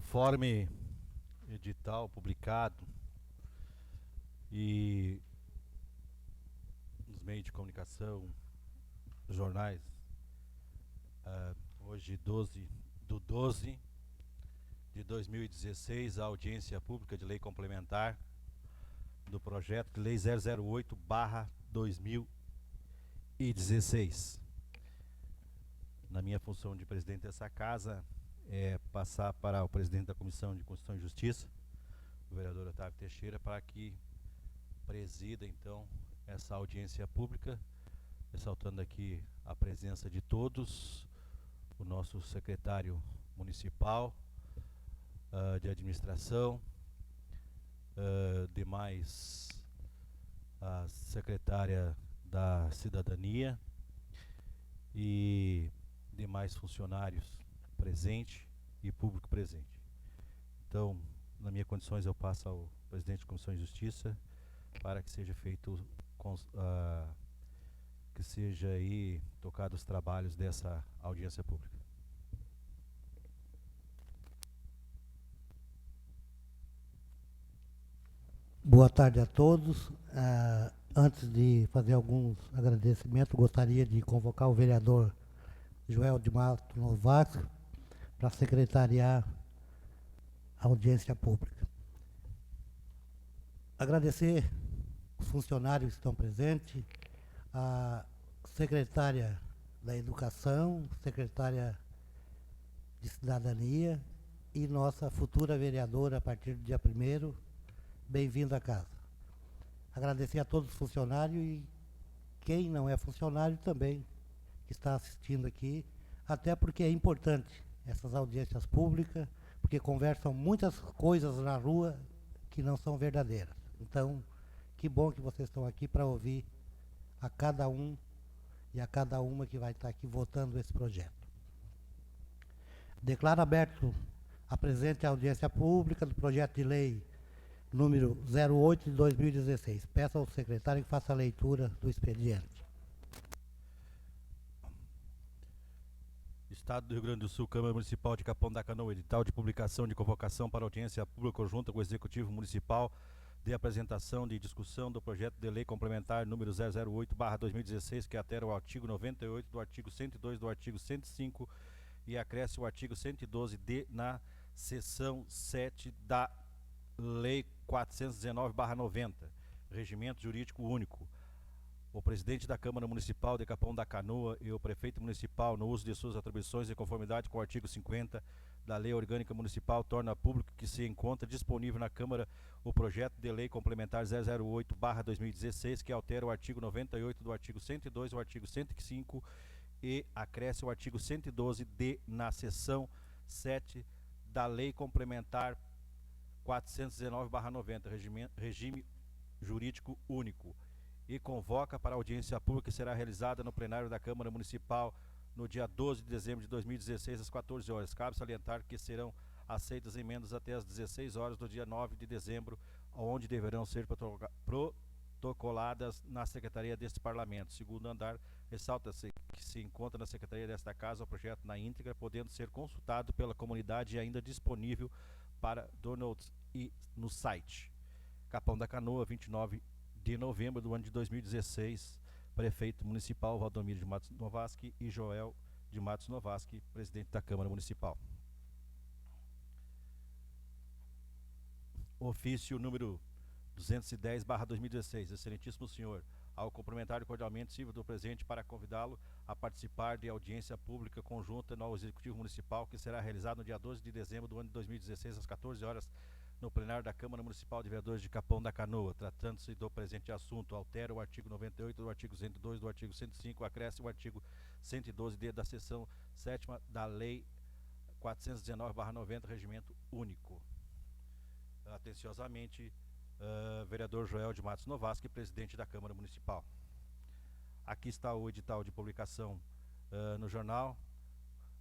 Conforme edital publicado e nos meios de comunicação, jornais, hoje 12 de 2016, a audiência pública de lei complementar do projeto de lei 008/2016. Na minha função de presidente dessa casa, passar para o presidente da Comissão de Constituição e Justiça, o vereador Otávio Teixeira, para que presida então essa audiência pública, ressaltando aqui a presença de todos, o nosso secretário municipal de administração, demais a secretária da cidadania e demais funcionários presentes e público presente. Então, nas minhas condições, eu passo ao presidente da Comissão de Justiça para que seja feito, que seja aí tocado os trabalhos dessa audiência pública. Boa tarde a todos. Antes de fazer alguns agradecimentos, gostaria de convocar o vereador Joel de Matos Novasco para secretariar a audiência pública. Agradecer os funcionários que estão presentes, a secretária da Educação, secretária de Cidadania e nossa futura vereadora a partir do dia 1º. Bem-vindo à casa. Agradecer a todos os funcionários e quem não é funcionário também que está assistindo aqui, até porque é importante essas audiências públicas, porque conversam muitas coisas na rua que não são verdadeiras. Então, que bom que vocês estão aqui para ouvir a cada um e a cada uma que vai estar aqui votando esse projeto. Declaro aberto a presente audiência pública do projeto de lei número 08 de 2016. Peço ao secretário que faça a leitura do expediente. Estado do Rio Grande do Sul, Câmara Municipal de Capão da Canoa, edital de publicação de convocação para audiência pública conjunta com o Executivo Municipal de apresentação de discussão do projeto de lei complementar número 008/2016, que altera o artigo 98 do artigo 102 do artigo 105 e acresce o artigo 112D na seção 7 da Lei 419/90, Regimento Jurídico Único. O presidente da Câmara Municipal de Capão da Canoa e o prefeito municipal, no uso de suas atribuições em conformidade com o artigo 50 da Lei Orgânica Municipal, torna público que se encontra disponível na Câmara o projeto de lei complementar 008/2016, que altera o artigo 98 do artigo 102 e o artigo 105 e acresce o artigo 112D na seção 7 da Lei Complementar 419/90, Regime Jurídico Único, e convoca para audiência pública que será realizada no plenário da Câmara Municipal no dia 12 de dezembro de 2016, às 14 horas. Cabe salientar que serão aceitas emendas até às 16 horas do dia 9 de dezembro, onde deverão ser protocoladas na Secretaria deste Parlamento. Segundo andar, ressalta-se que se encontra na Secretaria desta Casa o projeto na íntegra, podendo ser consultado pela comunidade e ainda disponível para downloads e no site. Capão da Canoa, 29 de novembro do ano de 2016, prefeito municipal Valdomiro de Matos Novasky e Joel de Matos Novasky, presidente da Câmara Municipal. Ofício número 210/2016. Excelentíssimo senhor, ao cumprimentar cordialmente, sirvo do presente para convidá-lo a participar de audiência pública conjunta no Executivo Municipal, que será realizada no dia 12 de dezembro do ano de 2016, às 14 horas, no plenário da Câmara Municipal de Vereadores de Capão da Canoa. Tratando-se do presente assunto, altera o artigo 98 do artigo 102 do artigo 105, acresce o artigo 112D da seção 7ª da Lei 419/90, Regimento Único. Atenciosamente, vereador Joel de Matos Novasky, presidente da Câmara Municipal. Aqui está o edital de publicação no jornal.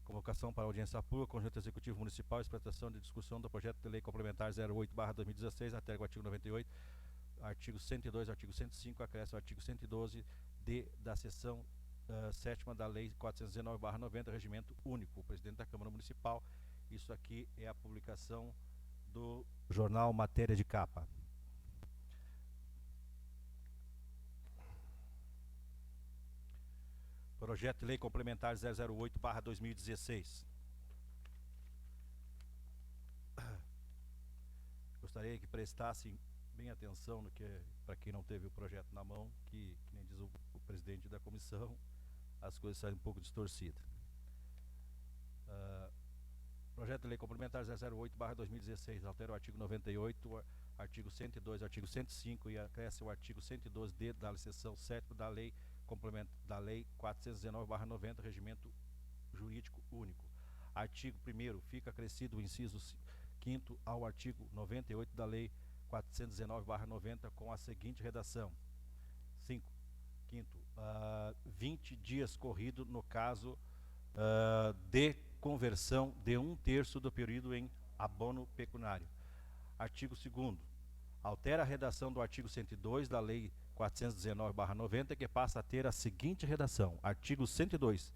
Convocação para audiência pública, conjunto executivo municipal, explanação de discussão do projeto de lei complementar 08/2016, altera o artigo 98, artigo 102, artigo 105, acresce o artigo 112D da seção 7ª da Lei 419/90, Regimento Único. O presidente da Câmara Municipal Isso aqui é a publicação do jornal Matéria de Capa. Projeto de Lei Complementar 008/2016. Gostaria que prestassem bem atenção no que, para quem não teve o projeto na mão, que nem diz o presidente da comissão, as coisas saem um pouco distorcidas. Projeto de Lei Complementar 008/2016 altera o artigo 98, o artigo 102, artigo 105 e acresce o artigo 112D da seção 7 da Lei da Lei 419/90, Regimento Jurídico Único. Artigo 1º, fica acrescido o inciso 5º ao artigo 98 da Lei 419/90 com a seguinte redação. 5. 20 dias corrido no caso de conversão de 1/3 do período em abono pecuniário. Artigo 2º. Altera a redação do artigo 102 da Lei 419/90, que passa a ter a seguinte redação. Artigo 102.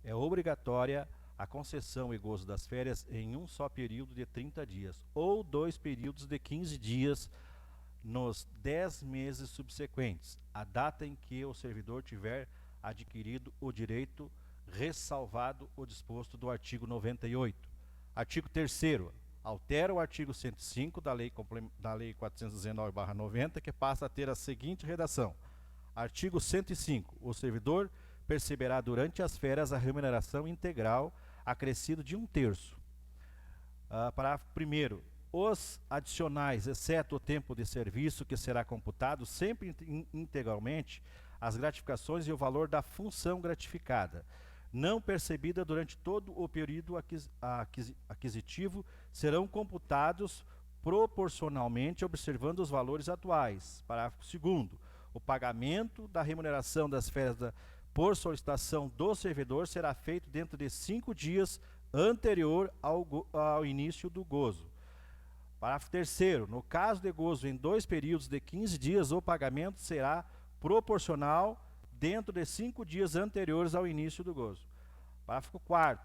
É obrigatória a concessão e gozo das férias em um só período de 30 dias, ou 2 períodos de 15 dias nos 10 meses subsequentes, à data em que o servidor tiver adquirido o direito, ressalvado o disposto do artigo 98. Artigo 3º. Altera o artigo 105 da Lei 419/90, que passa a ter a seguinte redação. Artigo 105. O servidor perceberá durante as férias a remuneração integral acrescido de 1/3. Parágrafo 1º. Os adicionais, exceto o tempo de serviço, que será computado sempre integralmente, as gratificações e o valor da função gratificada, não percebida durante todo o período aquisitivo, serão computados proporcionalmente, observando os valores atuais. Parágrafo 2º. O pagamento da remuneração das férias por solicitação do servidor será feito dentro de 5 dias anterior ao início do gozo. Parágrafo 3º. No caso de gozo em 2 períodos de 15 dias, o pagamento será proporcional dentro de 5 dias anteriores ao início do gozo. Parágrafo 4º.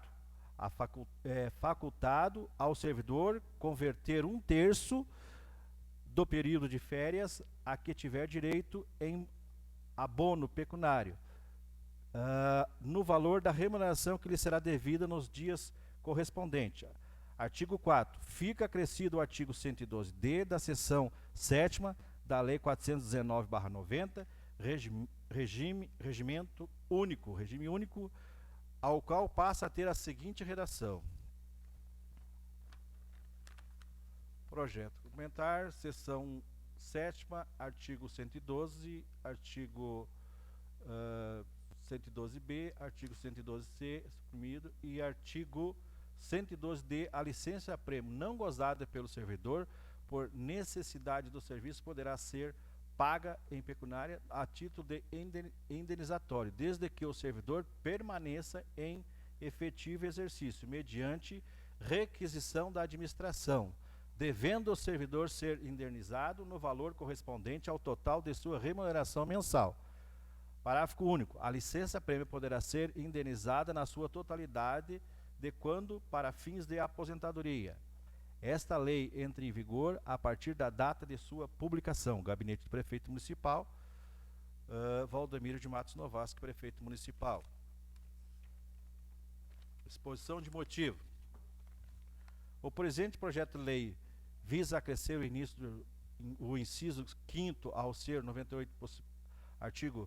É facultado ao servidor converter 1/3 do período de férias a que tiver direito em abono pecuniário, no valor da remuneração que lhe será devida nos dias correspondentes. Artigo 4º. Fica acrescido o artigo 112D da seção 7ª da Lei 419/90, regime único, ao qual passa a ter a seguinte redação. Projeto complementar, seção 7ª, artigo 112, artigo 112B, artigo 112C, suprimido, e artigo 112D, a licença-prêmio não gozada pelo servidor por necessidade do serviço poderá ser paga em pecuniária a título de indenizatório, desde que o servidor permaneça em efetivo exercício, mediante requisição da administração, devendo o servidor ser indenizado no valor correspondente ao total de sua remuneração mensal. Parágrafo único. A licença-prêmio poderá ser indenizada na sua totalidade de quando para fins de aposentadoria. Esta lei entra em vigor a partir da data de sua publicação. Gabinete do Prefeito Municipal, Valdemiro de Matos Novasco, Prefeito Municipal. Exposição de motivo. O presente projeto de lei visa acrescer o inciso 5º ao ser 98, artigo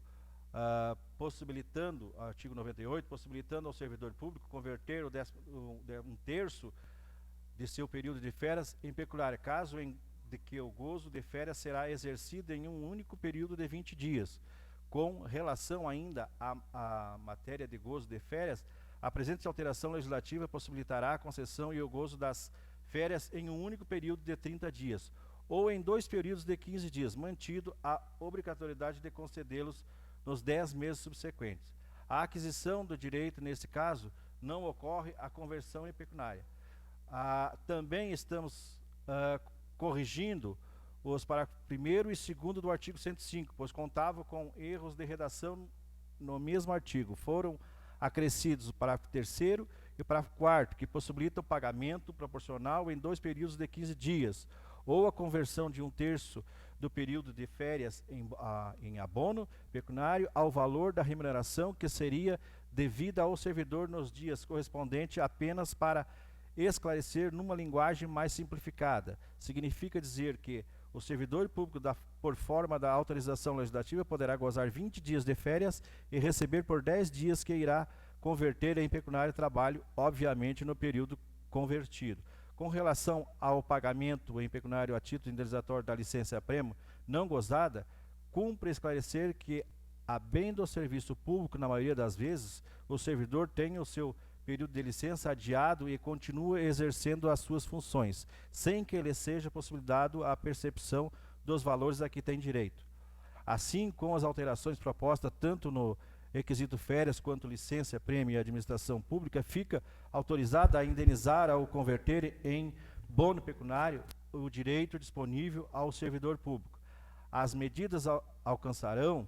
98, possibilitando ao servidor público converter um 1/3 de seu período de férias em pecuniária, caso de que o gozo de férias será exercido em um único período de 20 dias. Com relação ainda à matéria de gozo de férias, a presente alteração legislativa possibilitará a concessão e o gozo das férias em um único período de 30 dias, ou em 2 períodos de 15 dias, mantido a obrigatoriedade de concedê-los nos 10 meses subsequentes. A aquisição do direito, nesse caso, não ocorre a conversão em pecuniária. Também estamos corrigindo os parágrafos 1º e 2º do artigo 105, pois contavam com erros de redação no mesmo artigo. Foram acrescidos o parágrafo 3º E parágrafo 4º, que possibilita o pagamento proporcional em 2 períodos de 15 dias, ou a conversão de 1/3 do período de férias em abono pecuniário ao valor da remuneração que seria devida ao servidor nos dias correspondentes, apenas para esclarecer numa linguagem mais simplificada. Significa dizer que o servidor público, por forma da autorização legislativa, poderá gozar 20 dias de férias e receber por 10 dias que irá converter em pecuniário trabalho, obviamente no período convertido. Com relação ao pagamento em pecuniário a título indenizatório da licença-prêmio não gozada, cumpre esclarecer que, a bem do serviço público, na maioria das vezes, o servidor tem o seu período de licença adiado e continua exercendo as suas funções, sem que lhe seja possibilitado a percepção dos valores a que tem direito. Assim, com as alterações propostas tanto no requisito férias quanto licença, prêmio e administração pública, fica autorizada a indenizar ao converter em bônus pecuniário o direito disponível ao servidor público. As medidas alcançarão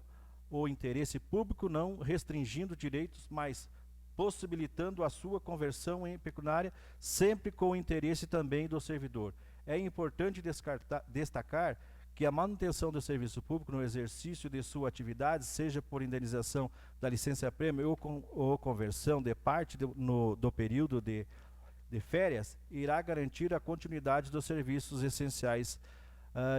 o interesse público, não restringindo direitos, mas possibilitando a sua conversão em pecuniária, sempre com o interesse também do servidor. É importante destacar que a manutenção do serviço público no exercício de sua atividade, seja por indenização da licença-prêmio ou conversão de parte do período de férias, irá garantir a continuidade dos serviços essenciais,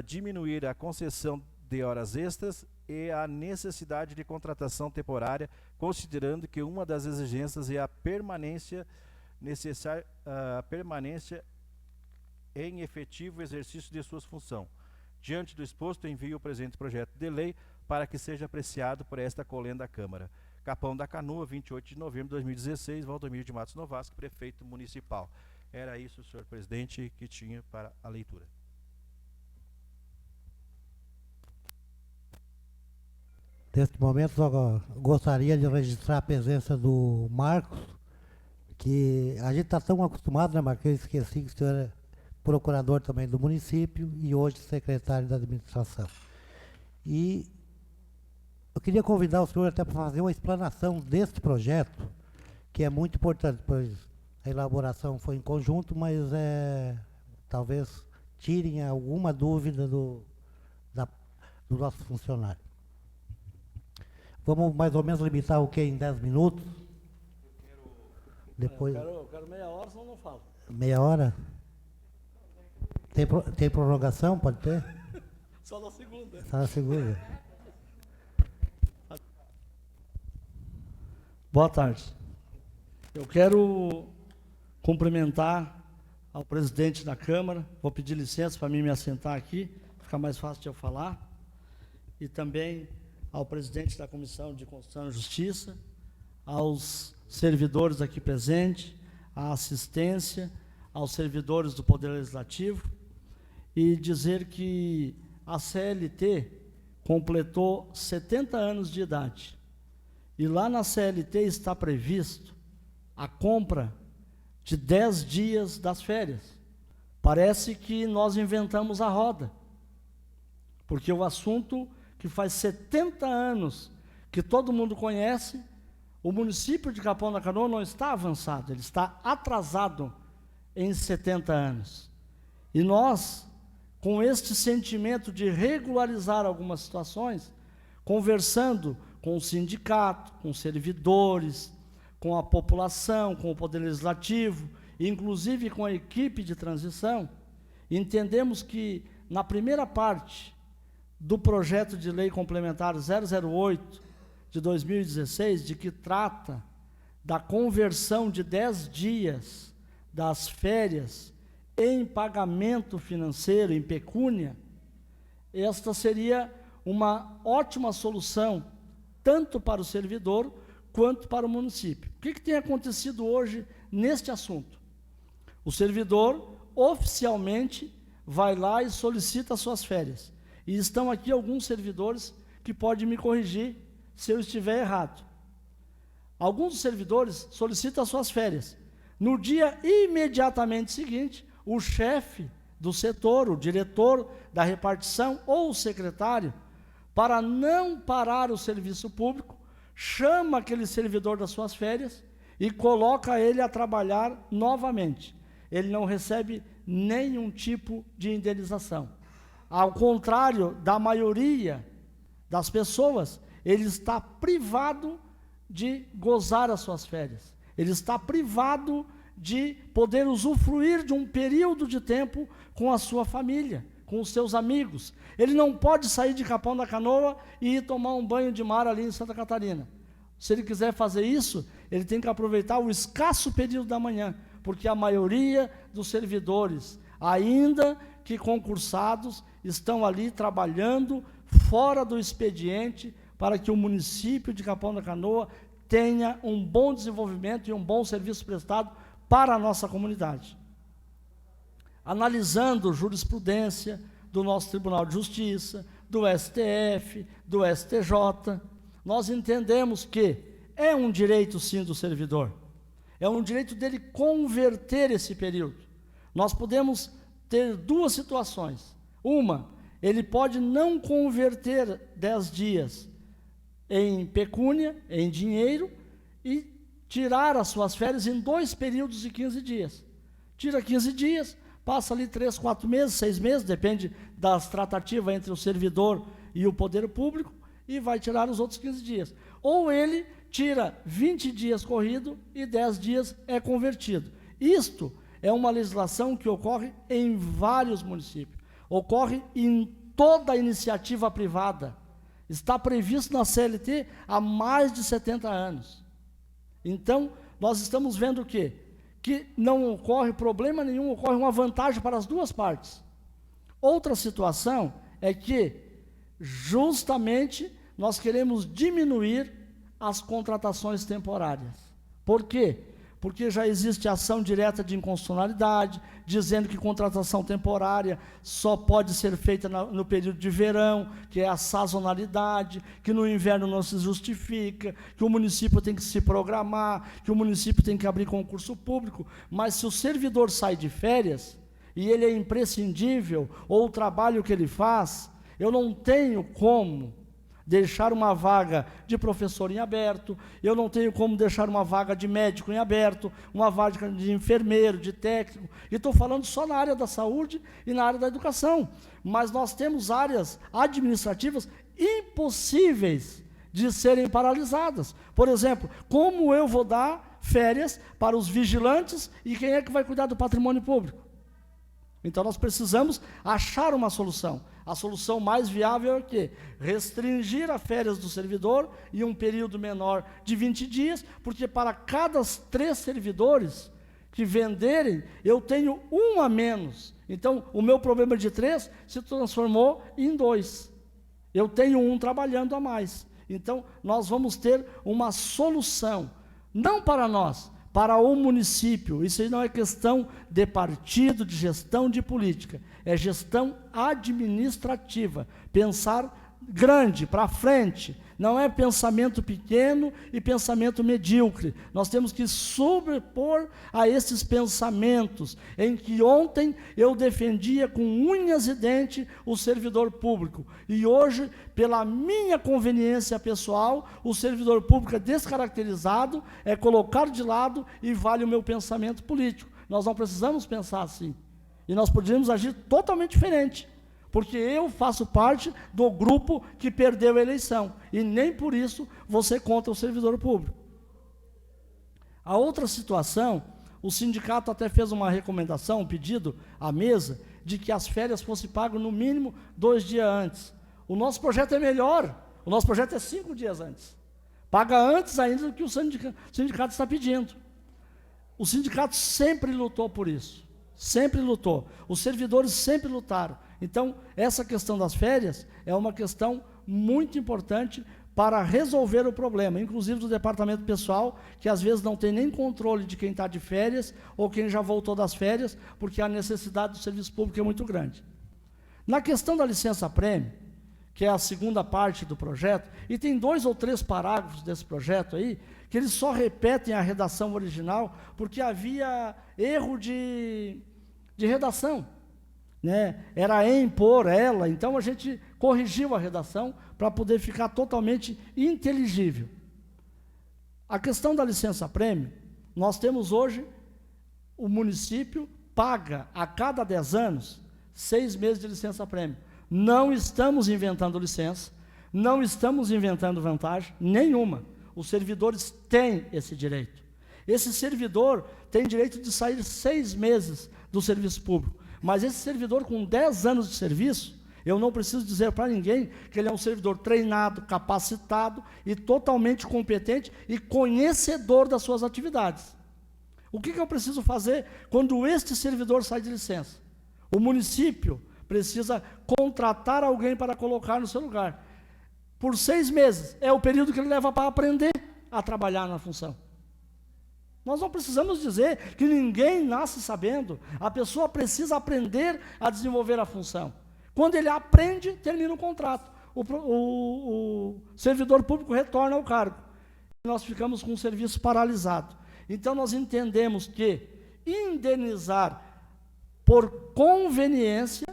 diminuir a concessão de horas extras e a necessidade de contratação temporária, considerando que uma das exigências é a permanência em efetivo exercício de suas funções. Diante do exposto, envio o presente projeto de lei para que seja apreciado por esta colenda Câmara. Capão da Canoa, 28 de novembro de 2016, Valdomiro de Matos Novasco, prefeito municipal. Era isso, senhor presidente, que tinha para a leitura. Neste momento, só gostaria de registrar a presença do Marcos, que a gente está tão acostumado, né, Marcos? Eu esqueci que o senhor é procurador também do município e hoje secretário da administração. E eu queria convidar o senhor até para fazer uma explanação deste projeto, que é muito importante, pois a elaboração foi em conjunto, mas talvez tirem alguma dúvida do nosso funcionário. Vamos mais ou menos limitar o que em 10 minutos? Depois... Eu quero meia hora, senão não falo. Meia hora? Tem prorrogação? Pode ter? Só na segunda. Só na segunda. Boa tarde. Eu quero cumprimentar ao presidente da Câmara. Vou pedir licença para mim me assentar aqui, fica mais fácil de eu falar. E também ao presidente da Comissão de Constituição e Justiça, aos servidores aqui presentes, à assistência, aos servidores do Poder Legislativo, e dizer que a CLT completou 70 anos de idade. E lá na CLT está previsto a compra de 10 dias das férias. Parece que nós inventamos a roda, porque o assunto que faz 70 anos que todo mundo conhece, o município de Capão da Canoa não está avançado, ele está atrasado em 70 anos. E nós, com este sentimento de regularizar algumas situações, conversando com o sindicato, com os servidores, com a população, com o Poder Legislativo, inclusive com a equipe de transição, entendemos que na primeira parte do projeto de lei complementar 008 de 2016, de que trata da conversão de 10 dias das férias em pagamento financeiro, em pecúnia, esta seria uma ótima solução, tanto para o servidor quanto para o município. O que tem acontecido hoje neste assunto? O servidor oficialmente vai lá e solicita as suas férias. E estão aqui alguns servidores que podem me corrigir se eu estiver errado. Alguns servidores solicitam as suas férias. No dia imediatamente seguinte, o chefe do setor, o diretor da repartição ou o secretário, para não parar o serviço público, chama aquele servidor das suas férias e coloca ele a trabalhar novamente. Ele não recebe nenhum tipo de indenização. Ao contrário da maioria das pessoas, ele está privado de gozar as suas férias. Ele está privado de poder usufruir de um período de tempo com a sua família, com os seus amigos. Ele não pode sair de Capão da Canoa e ir tomar um banho de mar ali em Santa Catarina. Se ele quiser fazer isso, ele tem que aproveitar o escasso período da manhã, porque a maioria dos servidores, ainda que concursados, estão ali trabalhando fora do expediente para que o município de Capão da Canoa tenha um bom desenvolvimento e um bom serviço prestado para a nossa comunidade. Analisando jurisprudência do nosso Tribunal de Justiça, do STF, do STJ, nós entendemos que é um direito, sim, do servidor. É um direito dele converter esse período. Nós podemos ter duas situações. Uma, ele pode não converter 10 dias em pecúnia, em dinheiro, e tirar as suas férias em 2 períodos de 15 dias. Tira 15 dias, passa ali 3, 4 meses, 6 meses, depende das tratativas entre o servidor e o poder público, e vai tirar os outros 15 dias. Ou ele tira 20 dias corrido e 10 dias é convertido. Isto é uma legislação que ocorre em vários municípios. Ocorre em toda a iniciativa privada. Está previsto na CLT há mais de 70 anos. Então, nós estamos vendo o quê? Que não ocorre problema nenhum, ocorre uma vantagem para as duas partes. Outra situação é que, justamente, nós queremos diminuir as contratações temporárias. Por quê? Porque já existe ação direta de inconstitucionalidade, dizendo que contratação temporária só pode ser feita no período de verão, que é a sazonalidade, que no inverno não se justifica, que o município tem que se programar, que o município tem que abrir concurso público. Mas se o servidor sai de férias, e ele é imprescindível, ou o trabalho que ele faz, eu não tenho como deixar uma vaga de professor em aberto, eu não tenho como deixar uma vaga de médico em aberto, uma vaga de enfermeiro, de técnico, e estou falando só na área da saúde e na área da educação, mas nós temos áreas administrativas impossíveis de serem paralisadas. Por exemplo, como eu vou dar férias para os vigilantes e quem é que vai cuidar do patrimônio público? Então nós precisamos achar uma solução. A solução mais viável é o quê? Restringir as férias do servidor em um período menor de 20 dias, porque para cada 3 servidores que venderem, eu tenho 1 a menos. Então, o meu problema de 3 se transformou em 2. Eu tenho 1 trabalhando a mais. Então, nós vamos ter uma solução, não para nós, para o município. Isso aí não é questão de partido, de gestão de política, é gestão administrativa, pensar grande, para frente, não é pensamento pequeno e pensamento medíocre. Nós temos que sobrepor a esses pensamentos, em que ontem eu defendia com unhas e dentes o servidor público, e hoje, pela minha conveniência pessoal, o servidor público é descaracterizado, é colocado de lado e vale o meu pensamento político. Nós não precisamos pensar assim, e nós poderíamos agir totalmente diferente, porque eu faço parte do grupo que perdeu a eleição, e nem por isso vou ser contra o servidor público. A outra situação, o sindicato até fez uma recomendação, um pedido à mesa, de que as férias fossem pagas no mínimo 2 dias antes. O nosso projeto é melhor, o nosso projeto é 5 dias antes. Paga antes ainda do que o sindicato está pedindo. O sindicato sempre lutou por isso, sempre lutou. Os servidores sempre lutaram. Então, essa questão das férias é uma questão muito importante para resolver o problema, inclusive do departamento pessoal, que às vezes não tem nem controle de quem está de férias ou quem já voltou das férias, porque a necessidade do serviço público é muito grande. Na questão da licença-prêmio, que é a segunda parte do projeto, e tem 2 ou 3 parágrafos desse projeto aí, que eles só repetem a redação original, porque havia erro de redação. Né? Era em, por, ela, então a gente corrigiu a redação para poder ficar totalmente inteligível. A questão da licença-prêmio, Nós temos hoje, o município paga a cada 10 anos 6 meses de licença-prêmio. Não estamos inventando licença, não estamos inventando vantagem nenhuma. Os servidores têm esse direito. Esse servidor tem direito de sair 6 meses do serviço público. Mas esse servidor com 10 anos de serviço, eu não preciso dizer para ninguém que ele é um servidor treinado, capacitado e totalmente competente e conhecedor das suas atividades. O que eu preciso fazer quando este servidor sai de licença? O município precisa contratar alguém para colocar no seu lugar. Por 6 meses, é o período que ele leva para aprender a trabalhar na função. Nós não precisamos dizer que ninguém nasce sabendo. A pessoa precisa aprender a desenvolver a função. Quando ele aprende, termina o contrato. O servidor público retorna ao cargo. Nós ficamos com o serviço paralisado. Então, nós entendemos que indenizar por conveniência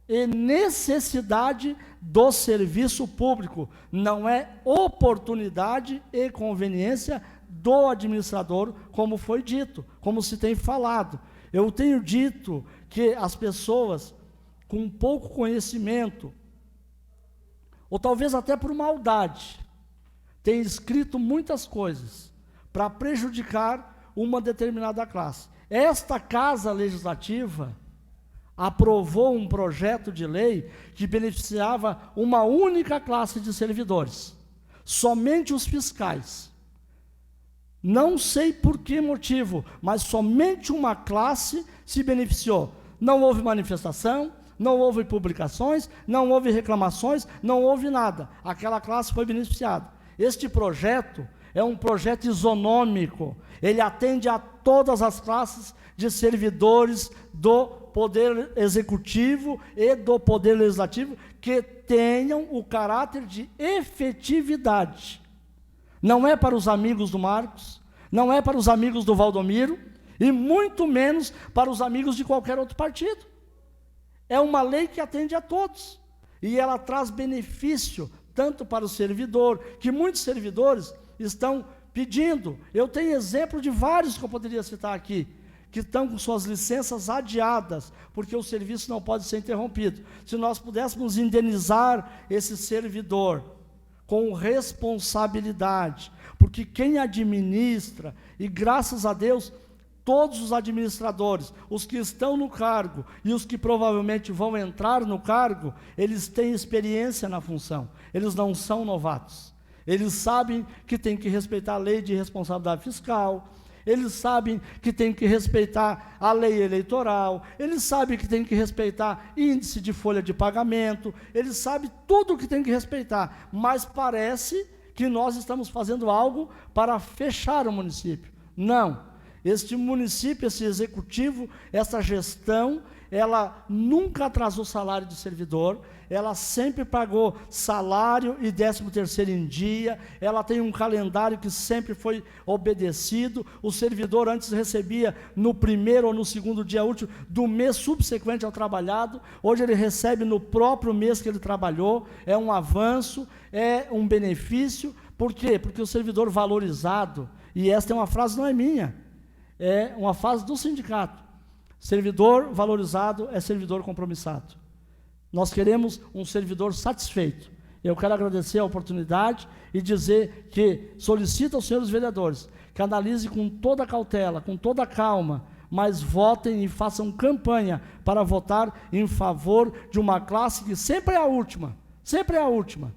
e necessidade do serviço público não é oportunidade e conveniência do administrador, como foi dito, como se tem falado. Eu tenho dito que as pessoas com pouco conhecimento, ou talvez até por maldade, têm escrito muitas coisas para prejudicar uma determinada classe. Esta Casa Legislativa aprovou um projeto de lei que beneficiava uma única classe de servidores, somente os fiscais. Não sei por que motivo, mas somente uma classe se beneficiou. Não houve manifestação, não houve publicações, não houve reclamações, não houve nada. Aquela classe foi beneficiada. Este projeto é um projeto isonômico. Ele atende a todas as classes de servidores do Poder Executivo e do Poder Legislativo que tenham o caráter de efetividade. Não é para os amigos do Marcos, não é para os amigos do Valdomiro, e muito menos para os amigos de qualquer outro partido. É uma lei que atende a todos, e ela traz benefício tanto para o servidor, que muitos servidores estão pedindo. Eu tenho exemplo de vários que eu poderia citar aqui, que estão com suas licenças adiadas, porque o serviço não pode ser interrompido. Se nós pudéssemos indenizar esse servidor com responsabilidade, porque quem administra, e graças a Deus, todos os administradores, os que estão no cargo e os que provavelmente vão entrar no cargo, eles têm experiência na função, eles não são novatos. Eles sabem que tem que respeitar a lei de responsabilidade fiscal, eles sabem que tem que respeitar a lei eleitoral, eles sabem que tem que respeitar índice de folha de pagamento, eles sabem tudo o que tem que respeitar, mas parece que nós estamos fazendo algo para fechar o município. Não. Este município, esse executivo, essa gestão, ela nunca atrasou salário do servidor, ela sempre pagou salário e 13º em dia, ela tem um calendário que sempre foi obedecido, o servidor antes recebia no primeiro ou no segundo dia útil do mês subsequente ao trabalhado, hoje ele recebe no próprio mês que ele trabalhou, é um avanço, é um benefício. Por quê? Porque o servidor valorizado, e esta é uma frase, não é minha, é uma frase do sindicato, servidor valorizado é servidor compromissado. Nós queremos um servidor satisfeito. Eu quero agradecer a oportunidade e dizer que solicito aos senhores vereadores que analisem com toda a cautela, com toda a calma, mas votem e façam campanha para votar em favor de uma classe que sempre é a última, sempre é a última.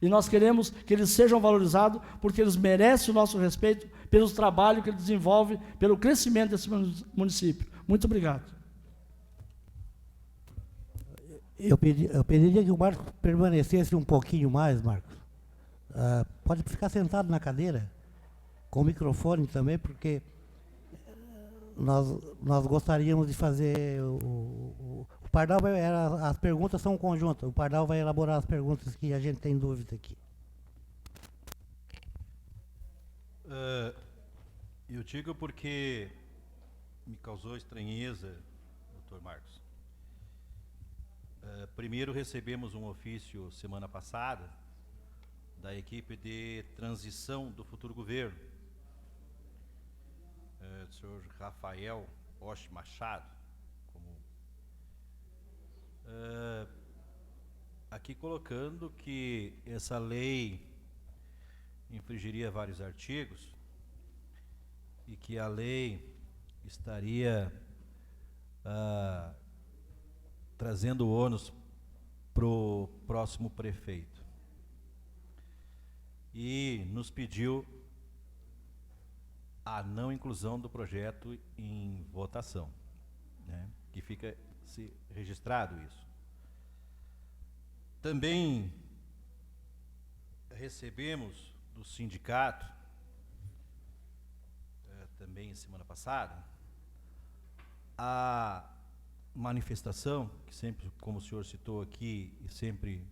E nós queremos que eles sejam valorizados porque eles merecem o nosso respeito pelo trabalho que eles desenvolvem, pelo crescimento desse município. Muito obrigado. Eu pediria que o Marcos permanecesse um pouquinho mais, Marcos. Pode ficar sentado na cadeira, com o microfone também, porque nós gostaríamos de fazer... O Pardal as perguntas são conjuntas, o Pardal vai elaborar as perguntas que a gente tem dúvida aqui. Eu digo porque me causou estranheza, doutor Marcos. Primeiro recebemos um ofício semana passada da equipe de transição do futuro governo, do senhor Rafael Osh Machado, aqui colocando que essa lei infringiria vários artigos e que a lei estaria trazendo ônus para o próximo prefeito. E nos pediu a não inclusão do projeto em votação, né? Que fica registrado isso. Também recebemos do sindicato, também semana passada, a manifestação, que sempre, como o senhor citou aqui, e sempre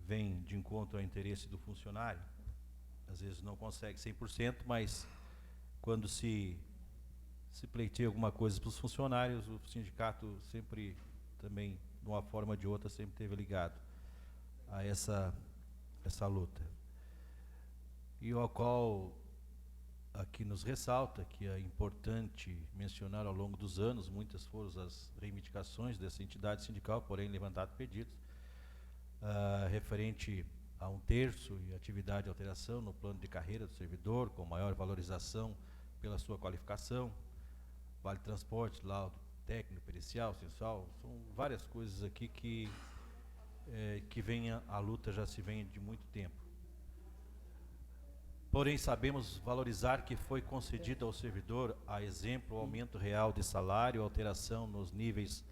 vem de encontro ao interesse do funcionário, às vezes não consegue 100%, mas quando se pleiteia alguma coisa para os funcionários, o sindicato sempre também, de uma forma ou de outra, sempre esteve ligado a essa luta. E ao qual aqui nos ressalta que é importante mencionar ao longo dos anos, muitas foram as reivindicações dessa entidade sindical, porém levantado pedidos, referente a 1/3 e atividade de alteração no plano de carreira do servidor, com maior valorização pela sua qualificação, vale transporte, laudo técnico, pericial, censal, são várias coisas aqui que vem a luta já se vem de muito tempo. Porém, sabemos valorizar que foi concedido ao servidor, a exemplo, o aumento real de salário, alteração nos níveis,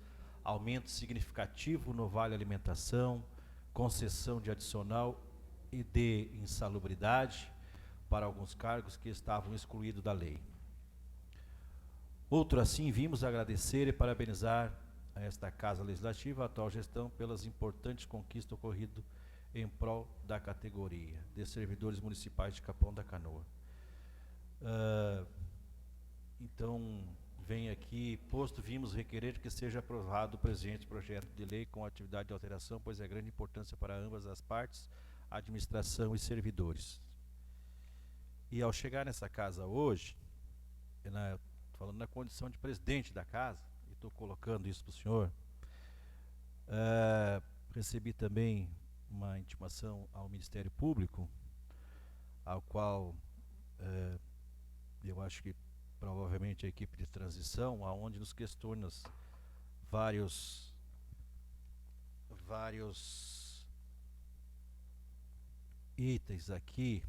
aumento significativo no vale alimentação, concessão de adicional e de insalubridade para alguns cargos que estavam excluídos da lei. Outro assim, vimos agradecer e parabenizar a esta Casa Legislativa, a atual gestão, pelas importantes conquistas ocorridas em prol da categoria de servidores municipais de Capão da Canoa. Então, vem aqui, vimos requerer que seja aprovado o presente projeto de lei com atividade de alteração, pois é grande importância para ambas as partes, administração e servidores. E ao chegar nessa casa hoje, falando na condição de presidente da casa, e estou colocando isso para o senhor, recebi também uma intimação ao Ministério Público, ao qual eu acho que provavelmente a equipe de transição, aonde nos questiona vários itens aqui,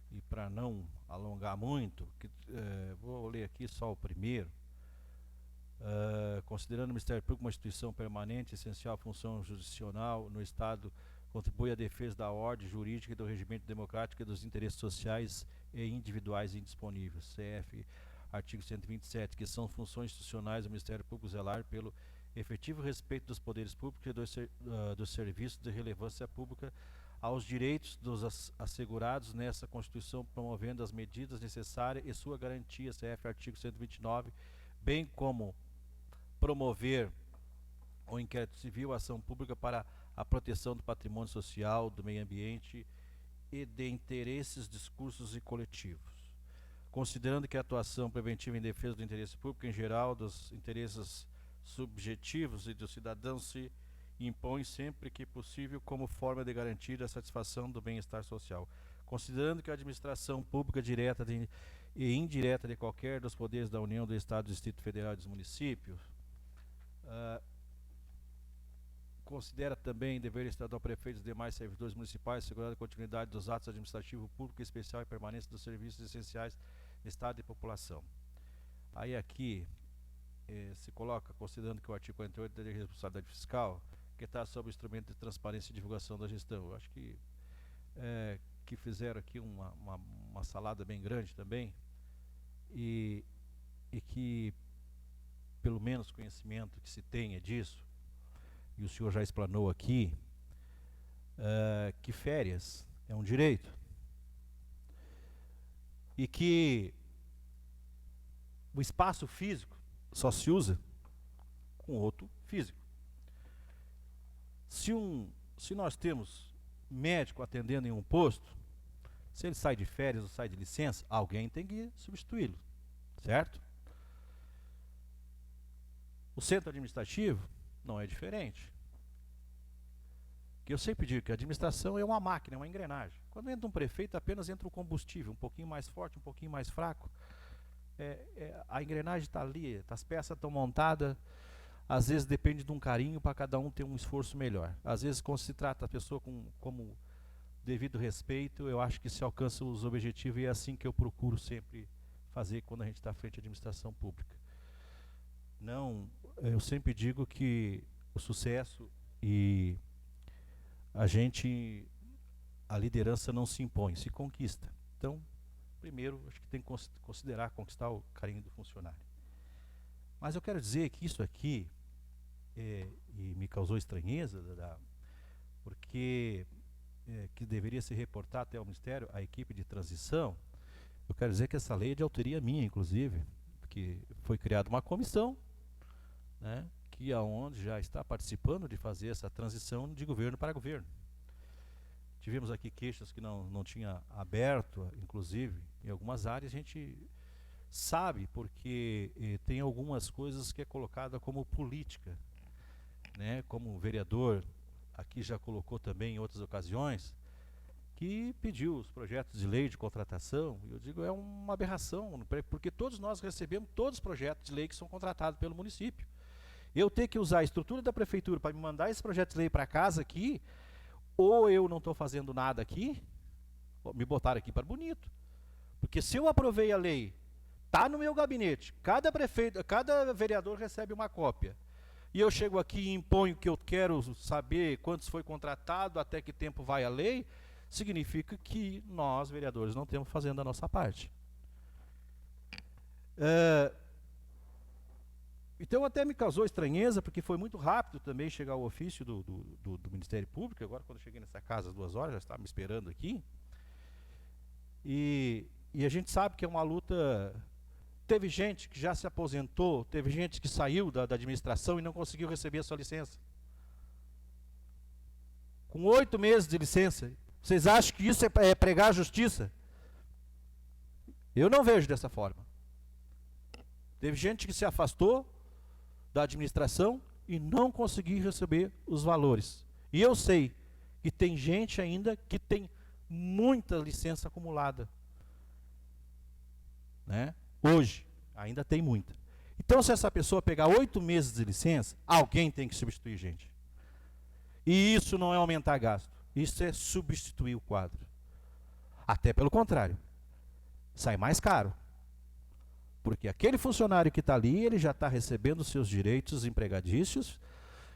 e para não alongar muito, vou ler aqui só o primeiro. Considerando o Ministério Público uma instituição permanente, essencial à função jurisdicional no Estado, contribui à defesa da ordem jurídica e do regimento democrático e dos interesses sociais e individuais indisponíveis. CF, artigo 127, que são funções institucionais do Ministério Público zelar pelo efetivo respeito dos poderes públicos e dos serviços de relevância pública aos direitos dos assegurados nessa Constituição, promovendo as medidas necessárias e sua garantia. CF, artigo 129, bem como promover o inquérito civil, a ação pública para a proteção do patrimônio social, do meio ambiente e de interesses, discursos e coletivos. Considerando que a atuação preventiva em defesa do interesse público em geral, dos interesses subjetivos e dos cidadãos se impõe sempre que possível como forma de garantir a satisfação do bem-estar social. Considerando que a administração pública direta e indireta de qualquer dos poderes da União, do Estado, do Distrito Federal e dos municípios, considera também dever estadual prefeitos e demais servidores municipais assegurar a continuidade dos atos administrativos públicos, especial e permanência dos serviços essenciais de Estado e população. Aí aqui se coloca, considerando que o artigo 48 da Lei de Responsabilidade Fiscal, que está sob o instrumento de transparência e divulgação da gestão. Eu acho que fizeram aqui uma salada bem grande também, e que, pelo menos conhecimento que se tenha disso, e o senhor já explanou aqui, que férias é um direito, e que o espaço físico só se usa com outro físico. Se nós temos médico atendendo em um posto, Se ele sai de férias ou sai de licença, alguém tem que substituí-lo, certo? O centro administrativo não é diferente. Que eu sempre digo que a administração é uma máquina, é uma engrenagem. Quando entra um prefeito, apenas entra o combustível, um pouquinho mais forte, um pouquinho mais fraco. A engrenagem está ali, as peças estão montadas. Às vezes depende de um carinho para cada um ter um esforço melhor. Às vezes, quando se trata a pessoa como devido respeito, eu acho que se alcança os objetivos, e é assim que eu procuro sempre fazer quando a gente está frente à administração pública. Não, eu sempre digo que o sucesso e a liderança não se impõe, se conquista. Então, primeiro, acho que tem que considerar conquistar o carinho do funcionário. Mas eu quero dizer que isso aqui, e me causou estranheza, porque que deveria se reportar até ao Ministério, a equipe de transição. Eu quero dizer que essa lei é de autoria minha, inclusive, porque foi criada uma comissão, né, que aonde já está participando de fazer essa transição de governo para governo. Tivemos aqui queixas que não tinha aberto, inclusive, em algumas áreas. A gente sabe porque tem algumas coisas que é colocada como política, né, como o vereador aqui já colocou também em outras ocasiões, que pediu os projetos de lei de contratação. Eu digo, é uma aberração, porque todos nós recebemos todos os projetos de lei que são contratados pelo município. Eu ter que usar a estrutura da prefeitura para me mandar esse projeto de lei para casa aqui, ou eu não estou fazendo nada aqui, me botaram aqui para bonito. Porque se eu aprovei a lei, está no meu gabinete, cada vereador recebe uma cópia, e eu chego aqui e imponho que eu quero saber quantos foi contratado, até que tempo vai a lei, significa que nós, vereadores, não estamos fazendo a nossa parte. Então até me causou estranheza, porque foi muito rápido também chegar o ofício do Ministério Público. Agora, quando eu cheguei nessa casa às 2 horas, já estava me esperando aqui. E a gente sabe que é uma luta. Teve gente que já se aposentou, teve gente que saiu da administração e não conseguiu receber a sua licença. Com 8 meses de licença. Vocês acham que isso é pregar a justiça? Eu não vejo dessa forma. Teve gente que se afastou da administração e não conseguiu receber os valores. E eu sei que tem gente ainda que tem muita licença acumulada, né? Hoje, ainda tem muita. Então, se essa pessoa pegar 8 meses de licença, alguém tem que substituir gente. E isso não é aumentar gasto, isso é substituir o quadro. Até pelo contrário, sai mais caro. Porque aquele funcionário que está ali, ele já está recebendo os seus direitos empregadícios,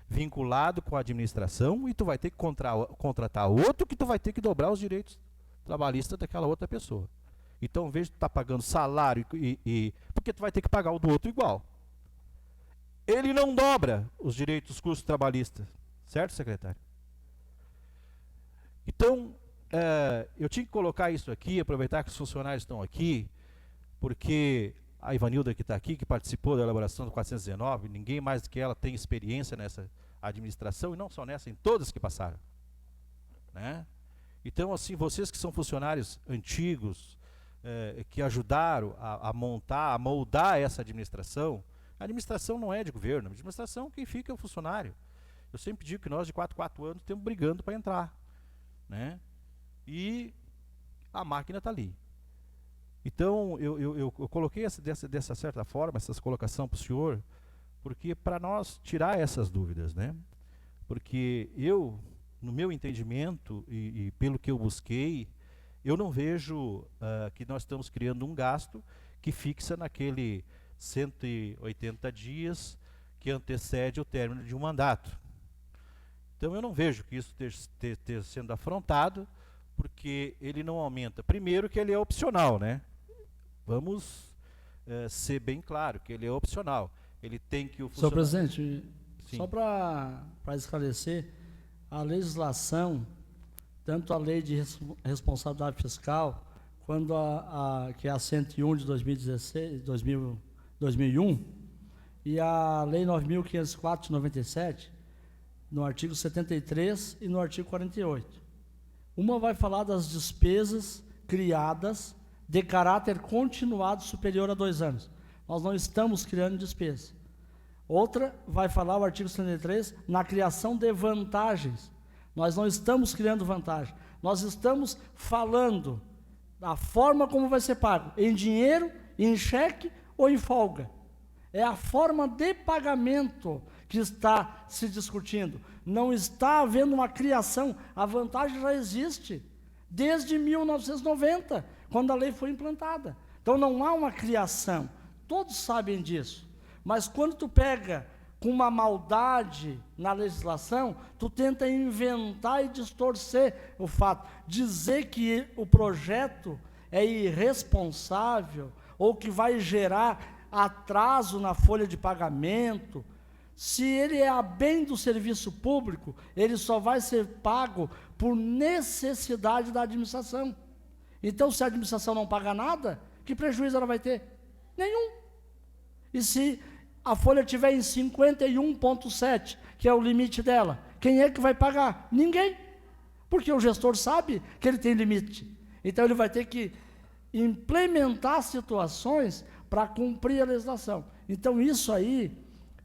vinculado com a administração, e tu vai ter que contratar outro, que tu vai ter que dobrar os direitos trabalhistas daquela outra pessoa. Então, em vez de tu estar pagando salário, porque tu vai ter que pagar o do outro igual. Ele não dobra os direitos, os custos trabalhistas. Certo, secretário? Então, eu tinha que colocar isso aqui, aproveitar que os funcionários estão aqui, porque a Ivanilda que está aqui, que participou da elaboração do 419, ninguém mais do que ela tem experiência nessa administração, e não só nessa, em todas que passaram, né? Então, assim, vocês que são funcionários antigos, que ajudaram a montar, a moldar essa administração, a administração não é de governo, a administração quem fica é o funcionário. Eu sempre digo que nós de 4 anos estamos brigando para entrar, né? E a máquina está ali. Então, eu coloquei dessa certa forma, essa colocação para o senhor, porque para nós tirar essas dúvidas, né? Porque eu, no meu entendimento e pelo que eu busquei, eu não vejo que nós estamos criando um gasto que fixa naquele 180 dias que antecede o término de um mandato. Então eu não vejo que isso esteja sendo afrontado, porque ele não aumenta. Primeiro que ele é opcional, né? Vamos ser bem claro que ele é opcional. Ele tem que o funcionário... Senhor presidente, sim, só para esclarecer, a legislação, tanto a lei de responsabilidade fiscal, quando que é a 101 de 2001, e a lei 9.504 de 97, no artigo 73 e no artigo 48. Uma vai falar das despesas criadas de caráter continuado superior a 2 anos. Nós não estamos criando despesa. Outra, vai falar o artigo 73, na criação de vantagens. Nós não estamos criando vantagem. Nós estamos falando da forma como vai ser pago, em dinheiro, em cheque ou em folga. É a forma de pagamento que está se discutindo. Não está havendo uma criação. A vantagem já existe desde 1990, quando a lei foi implantada. Então não há uma criação. Todos sabem disso. Mas quando tu pega com uma maldade na legislação, tu tenta inventar e distorcer o fato. Dizer que o projeto é irresponsável ou que vai gerar atraso na folha de pagamento. Se ele é a bem do serviço público, ele só vai ser pago por necessidade da administração. Então, se a administração não paga nada, que prejuízo ela vai ter? Nenhum. E se a folha estiver em 51,7, que é o limite dela, quem é que vai pagar? Ninguém. Porque o gestor sabe que ele tem limite. Então, ele vai ter que implementar situações para cumprir a legislação. Então, isso aí,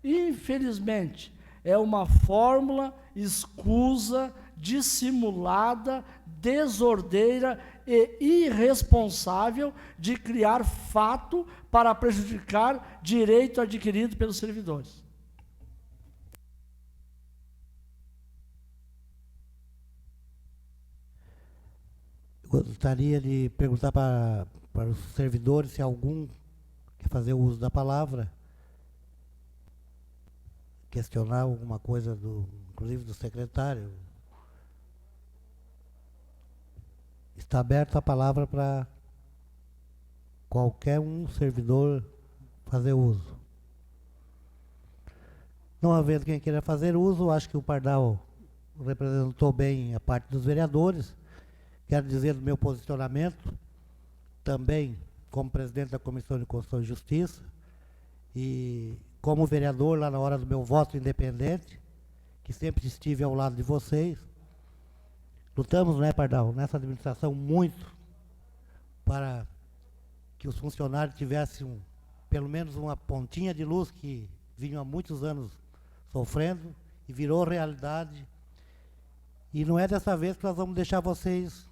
infelizmente, é uma fórmula escusa, dissimulada, desordeira e irresponsável de criar fato para prejudicar direito adquirido pelos servidores. Gostaria de perguntar para os servidores se algum quer fazer o uso da palavra, questionar alguma coisa, inclusive do secretário. Está aberta a palavra para qualquer um servidor fazer uso. Não havendo quem queira fazer uso, acho que o Pardal representou bem a parte dos vereadores. Quero dizer do meu posicionamento, também como presidente da Comissão de Constituição e Justiça, e como vereador lá na hora do meu voto independente, que sempre estive ao lado de vocês. Lutamos, né, Pardal, nessa administração muito para que os funcionários tivessem pelo menos uma pontinha de luz que vinham há muitos anos sofrendo e virou realidade. E não é dessa vez que nós vamos deixar vocês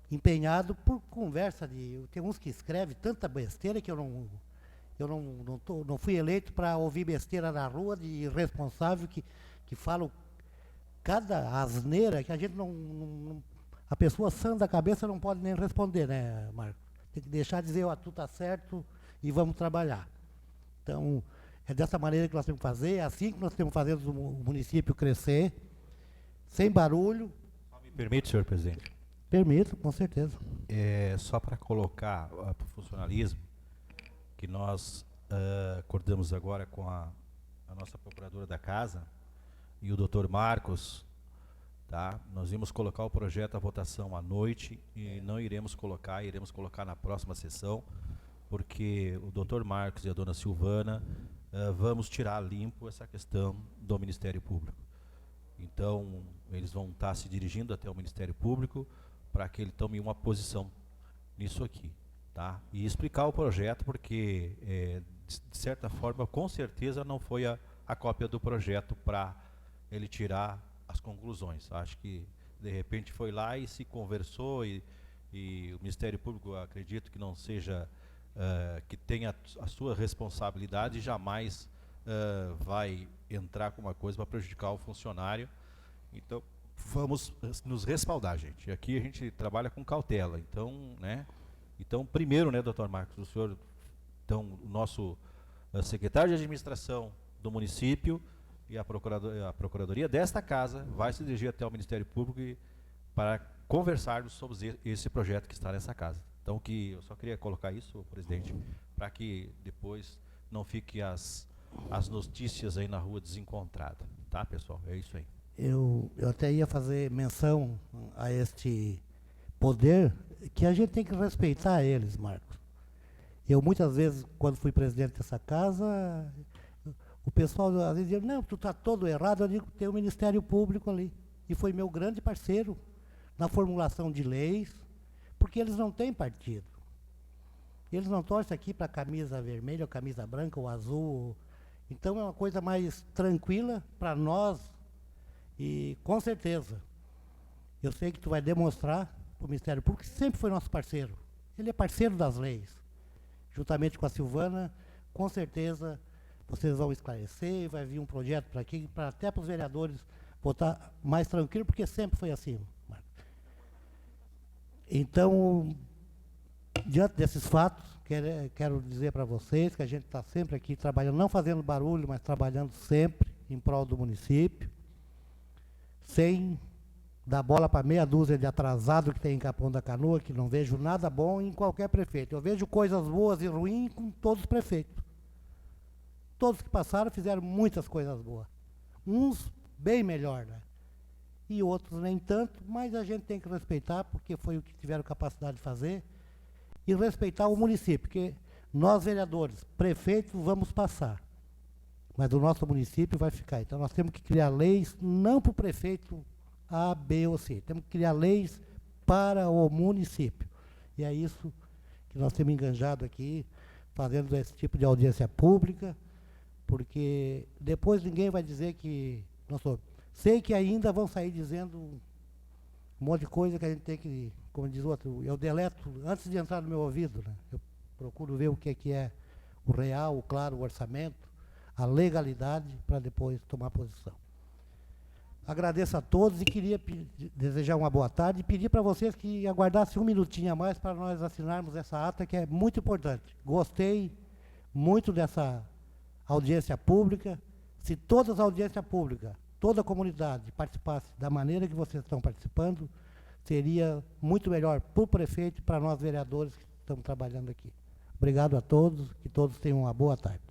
empenhados por conversa de... Tem uns que escrevem tanta besteira que eu não fui eleito para ouvir besteira na rua de irresponsável que falam cada asneira que a gente a pessoa sã da cabeça não pode nem responder, né, Marco? Tem que deixar de dizer, ó, tu tá certo e vamos trabalhar. Então, é dessa maneira que nós temos que fazer, é assim que nós temos que fazer o município crescer, sem barulho. Me permite, senhor presidente? Permito, com certeza. Só para colocar para o funcionalismo, que nós acordamos agora com a nossa procuradora da casa e o doutor Marcos, tá? Nós íamos colocar o projeto à votação à noite e não iremos colocar na próxima sessão, porque o doutor Marcos e a dona Silvana vamos tirar limpo essa questão do Ministério Público. Então, eles vão estar se dirigindo até o Ministério Público para que ele tome uma posição nisso aqui, tá? E explicar o projeto, porque, de certa forma, com certeza não foi a cópia do projeto para ele tirar as conclusões. Acho que, de repente, foi lá e se conversou e o Ministério Público, acredito que não seja, que tenha a sua responsabilidade e jamais vai entrar com uma coisa para prejudicar o funcionário. Então, vamos nos respaldar, gente. Aqui a gente trabalha com cautela. Então, né? Então, primeiro, né, doutor Marcos, o senhor, então, o nosso secretário de administração do município e a procuradoria desta casa vai se dirigir até o Ministério Público para conversarmos sobre esse projeto que está nessa casa. Então, que eu só queria colocar isso, presidente, para que depois não fique as notícias aí na rua desencontradas. Tá, pessoal? É isso aí. Eu até ia fazer menção a este poder, que a gente tem que respeitar eles, Marcos. Eu, muitas vezes, quando fui presidente dessa casa, o pessoal às vezes dizia, não, tu está todo errado. Eu digo, tem o Ministério Público ali. E foi meu grande parceiro na formulação de leis, porque porque eles não têm partido. Eles não torcem aqui para a camisa vermelha, ou camisa branca, ou azul. Então é uma coisa mais tranquila para nós. E com certeza, eu sei que tu vai demonstrar para o Ministério Público, que sempre foi nosso parceiro. Ele é parceiro das leis. Juntamente com a Silvana, com certeza vocês vão esclarecer, vai vir um projeto para aqui, para até para os vereadores votar mais tranquilo, porque sempre foi assim. Então, diante desses fatos, quero dizer para vocês que a gente está sempre aqui trabalhando, não fazendo barulho, mas trabalhando sempre em prol do município, sem dar bola para meia dúzia de atrasado que tem em Capão da Canoa, que não vejo nada bom em qualquer prefeito. Eu vejo coisas boas e ruins com todos os prefeitos. Todos que passaram fizeram muitas coisas boas. Uns bem melhor, né? E outros nem tanto, mas a gente tem que respeitar, porque foi o que tiveram capacidade de fazer, e respeitar o município, porque nós, vereadores, prefeitos, vamos passar, mas o nosso município vai ficar. Então nós temos que criar leis, não para o prefeito A, B ou C, temos que criar leis para o município. E é isso que nós temos enganjado aqui, fazendo esse tipo de audiência pública, porque depois ninguém vai dizer que... Sei que ainda vão sair dizendo um monte de coisa que a gente tem que, como diz o outro, eu deleto antes de entrar no meu ouvido, né? Eu procuro ver o que é o real, o claro, o orçamento, a legalidade, para depois tomar posição. Agradeço a todos e queria desejar uma boa tarde e pedir para vocês que aguardassem um minutinho a mais para nós assinarmos essa ata, que é muito importante. Gostei muito dessa audiência pública. Se todas as audiências públicas, toda a comunidade participasse da maneira que vocês estão participando, seria muito melhor para o prefeito e para nós vereadores que estamos trabalhando aqui. Obrigado a todos, que todos tenham uma boa tarde.